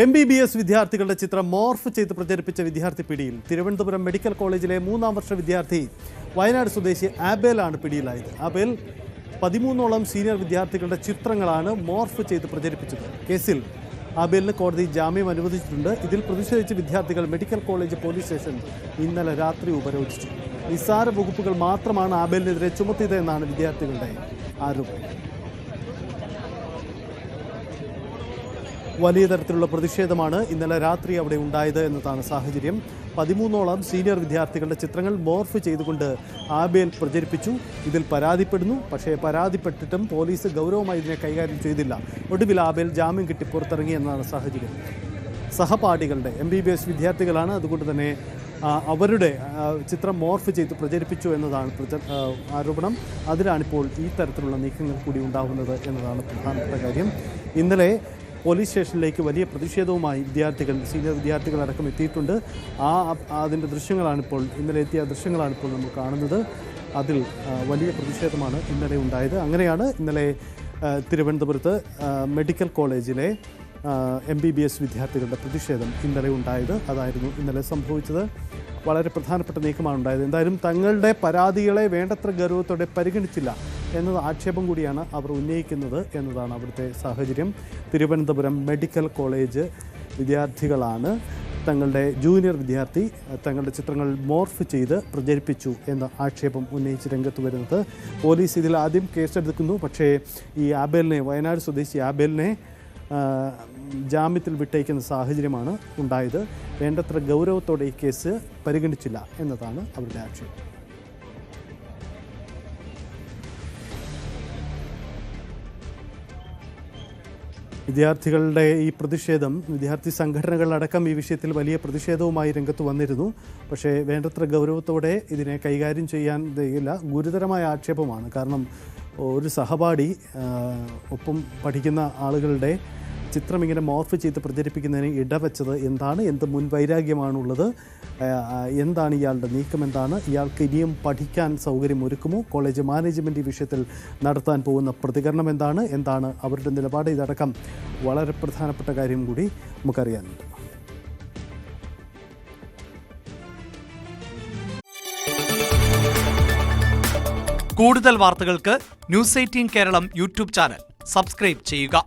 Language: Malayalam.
MBBS വിദ്യാർത്ഥികളുടെ ചിത്രം മോർഫ് ചെയ്ത് പ്രചരിപ്പിച്ച വിദ്യാർത്ഥി പിടിയിൽ. തിരുവനന്തപുരം മെഡിക്കൽ കോളേജിലെ 3ാം വർഷ വിദ്യാർത്ഥി വയനാട് സ്വദേശി ആബേലാണ് പിടിയിലായത്. ആബേൽ 13ഓളം സീനിയർ വിദ്യാർത്ഥികളുടെ ചിത്രങ്ങളാണ് മോർഫ് ചെയ്ത് പ്രചരിപ്പിച്ചത്. കേസിൽ ആബേലിന് കോടതി ജാമ്യം അനുവദിച്ചിട്ടുണ്ട്. ഇതിൽ പ്രതിഷേധിച്ച് വിദ്യാർത്ഥികൾ മെഡിക്കൽ കോളേജ് പോലീസ് സ്റ്റേഷൻ ഇന്നലെ രാത്രി ഉപരോധിച്ചു. നിസ്സാര വകുപ്പുകൾ മാത്രമാണ് ആബേലിനെതിരെ ചുമത്തിയത് എന്നാണ് വിദ്യാർത്ഥികളുടെ ആരോപണം. വലിയ തരത്തിലുള്ള പ്രതിഷേധമാണ് ഇന്നലെ രാത്രി അവിടെ ഉണ്ടായത് എന്നതാണ് സാഹചര്യം. 13ഓളം സീനിയർ വിദ്യാർത്ഥികളുടെ ചിത്രങ്ങൾ മോർഫ് ചെയ്തുകൊണ്ട് ആബേൽ പ്രചരിപ്പിച്ചു. ഇതിൽ പരാതിപ്പെടുന്നു. പക്ഷേ പരാതിപ്പെട്ടിട്ടും പോലീസ് ഗൗരവമായി ഇതിനെ കൈകാര്യം ചെയ്തില്ല. ഒടുവിൽ ആബേൽ ജാമ്യം കിട്ടി പുറത്തിറങ്ങി എന്നതാണ് സാഹചര്യം. സഹപാഠികളുടെ MBBS വിദ്യാർത്ഥികളാണ്, അതുകൊണ്ട് തന്നെ അവരുടെ ചിത്രം മോർഫ് ചെയ്ത് പ്രചരിപ്പിച്ചു എന്നതാണ് ആരോപണം. അതിലാണിപ്പോൾ ഈ തരത്തിലുള്ള നീക്കങ്ങൾ കൂടി ഉണ്ടാകുന്നത് എന്നതാണ് പ്രധാനപ്പെട്ട കാര്യം. ഇന്നലെ പോലീസ് സ്റ്റേഷനിലേക്ക് വലിയ പ്രതിഷേധവുമായി സീനിയർ വിദ്യാർത്ഥികളടക്കം എത്തിയിട്ടുണ്ട്. അതിൻ്റെ ദൃശ്യങ്ങളാണിപ്പോൾ ഇന്നലെ എത്തിയ ദൃശ്യങ്ങളാണിപ്പോൾ നമ്മൾ കാണുന്നത്. അതിൽ വലിയ പ്രതിഷേധമാണ് ഇന്നലെ ഉണ്ടായത്. അങ്ങനെയാണ് ഇന്നലെ തിരുവനന്തപുരത്ത് മെഡിക്കൽ കോളേജിലെ MBBS വിദ്യാർത്ഥികളുടെ പ്രതിഷേധം ഇന്നലെ ഉണ്ടായത്. അതായിരുന്നു ഇന്നലെ സംഭവിച്ചത്. വളരെ പ്രധാനപ്പെട്ട നീക്കമാണ് ഉണ്ടായത്. എന്തായാലും തങ്ങളുടെ പരാതികളെ വേണ്ടത്ര ഗൗരവത്തോടെ പരിഗണിച്ചില്ല എന്നത് ആക്ഷേപം കൂടിയാണ് അവർ ഉന്നയിക്കുന്നത് എന്നതാണ് അവിടുത്തെ സാഹചര്യം. തിരുവനന്തപുരം മെഡിക്കൽ കോളേജ് വിദ്യാർത്ഥികളാണ് തങ്ങളുടെ ജൂനിയർ വിദ്യാർത്ഥി തങ്ങളുടെ ചിത്രങ്ങൾ മോർഫ് ചെയ്ത് പ്രചരിപ്പിച്ചു എന്ന ആക്ഷേപം ഉന്നയിച്ച് രംഗത്ത് വരുന്നത്. പോലീസ് ഇതിൽ ആദ്യം കേസെടുക്കുന്നു. പക്ഷേ ഈ വയനാട് സ്വദേശി ആബേലിനെ ജാമ്യത്തിൽ വിട്ടയക്കുന്ന സാഹചര്യമാണ് ഉണ്ടായത്. വേണ്ടത്ര ഗൗരവത്തോടെ ഈ കേസ് പരിഗണിച്ചില്ല എന്നതാണ് അവരുടെ ആക്ഷേപം. വിദ്യാർത്ഥികളുടെ ഈ പ്രതിഷേധം, വിദ്യാർത്ഥി സംഘടനകളടക്കം ഈ വിഷയത്തിൽ വലിയ പ്രതിഷേധവുമായി രംഗത്ത് വന്നിരുന്നു. പക്ഷേ വേണ്ടത്ര ഗൗരവത്തോടെ ഇതിനെ കൈകാര്യം ചെയ്യാൻ കഴിയില്ല. ഗുരുതരമായ ആക്ഷേപമാണ്. കാരണം ഒരു സഹപാഠി ഒപ്പം പഠിക്കുന്ന ആളുകളുടെ ചിത്രം ഇങ്ങനെ മോർഫ് ചെയ്ത് പ്രചരിപ്പിക്കുന്നതിന് ഇടവെച്ചത് എന്താണ്? എന്ത് മുൻവൈരാഗ്യമാണുള്ളത്? എന്താണ് ഇയാളുടെ നീക്കം? എന്താണ് ഇയാൾക്ക് ഇനിയും പഠിക്കാൻ സൗകര്യം ഒരുക്കുമോ? കോളേജ് മാനേജ്മെൻറ്റ് ഈ വിഷയത്തിൽ നടത്താൻ പോകുന്ന പ്രതികരണം എന്താണ് അവരുടെ നിലപാട്? ഇതടക്കം വളരെ പ്രധാനപ്പെട്ട കാര്യം കൂടി നമുക്കറിയാനുണ്ട്. കൂടുതൽ വാർത്തകൾക്ക് News 18 Keralam YouTube channel subscribe ചെയ്യുക.